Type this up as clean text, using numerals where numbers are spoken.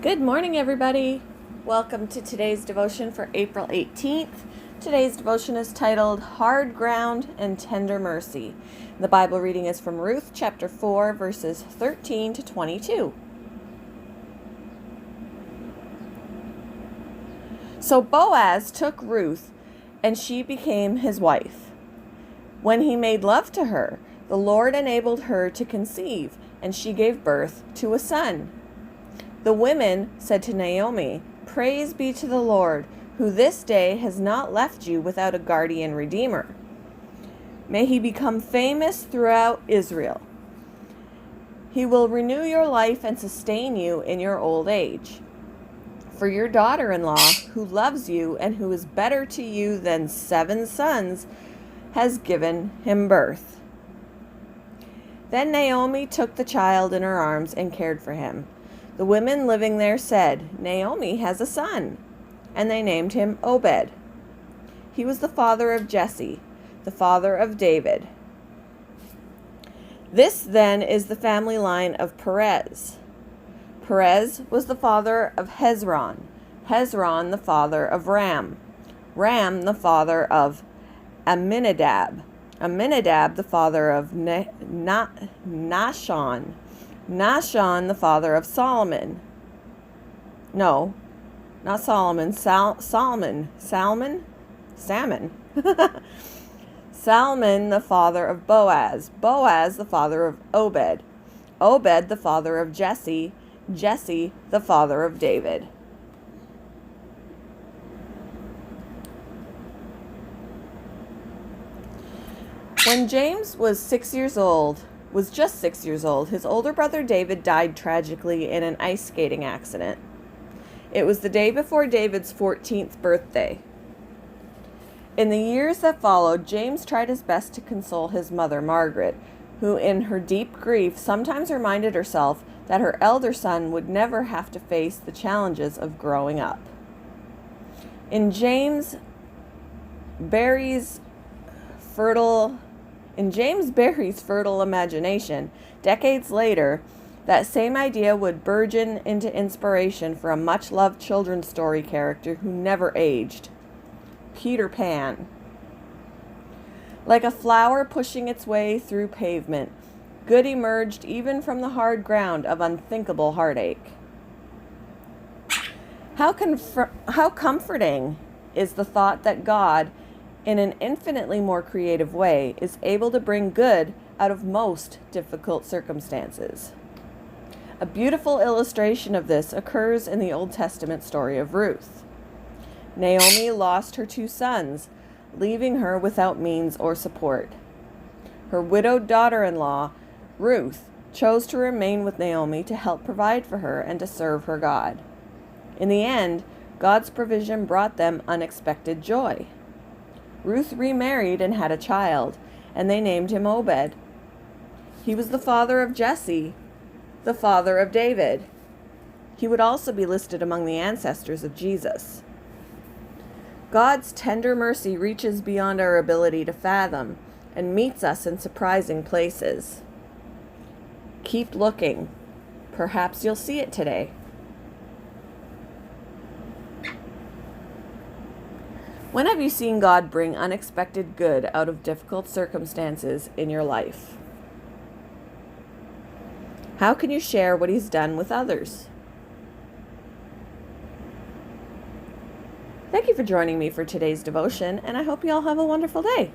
Good morning, everybody. Welcome to today's devotion for April 18th. Today's devotion is titled Hard Ground and Tender Mercy. The Bible reading is from Ruth chapter 4, verses 13 to 22. So Boaz took Ruth, and she became his wife. When he made love to her, the Lord enabled her to conceive, and she gave birth to a son. The women said to Naomi, "Praise be to the Lord, who this day has not left you without a guardian redeemer. May he become famous throughout Israel. He will renew your life and sustain you in your old age. For your daughter-in-law, who loves you and who is better to you than 7 sons, has given him birth." Then Naomi took the child in her arms and cared for him. The women living there said, "Naomi has a son," and they named him Obed. He was the father of Jesse, the father of David. This then is the family line of Perez. Perez was the father of Hezron, Hezron the father of Ram, Ram the father of Amminadab, Amminadab the father of Nahshon, Nahshon the father of Solomon. No, not Solomon, Salmon. Salmon the father of Boaz, Boaz the father of Obed, Obed the father of Jesse, Jesse the father of David. When James was just 6 years old, his older brother David died tragically in an ice skating accident. It was the day before David's 14th birthday. In the years that followed, James tried his best to console his mother, Margaret, who in her deep grief sometimes reminded herself that her elder son would never have to face the challenges of growing up. In James Barrie's fertile imagination, decades later, that same idea would burgeon into inspiration for a much-loved children's story character who never aged, Peter Pan. Like a flower pushing its way through pavement, good emerged even from the hard ground of unthinkable heartache. How comforting is the thought that God, in an infinitely more creative way, is able to bring good out of most difficult circumstances. A beautiful illustration of this occurs in the Old Testament story of Ruth. Naomi lost her 2 sons, leaving her without means or support. Her widowed daughter-in-law, Ruth, chose to remain with Naomi to help provide for her and to serve her God. In the end, God's provision brought them unexpected joy. Ruth remarried and had a child, and they named him Obed. He was the father of Jesse, the father of David. He would also be listed among the ancestors of Jesus. God's tender mercy reaches beyond our ability to fathom and meets us in surprising places. Keep looking. Perhaps you'll see it today. When have you seen God bring unexpected good out of difficult circumstances in your life? How can you share what He's done with others? Thank you for joining me for today's devotion, and I hope you all have a wonderful day.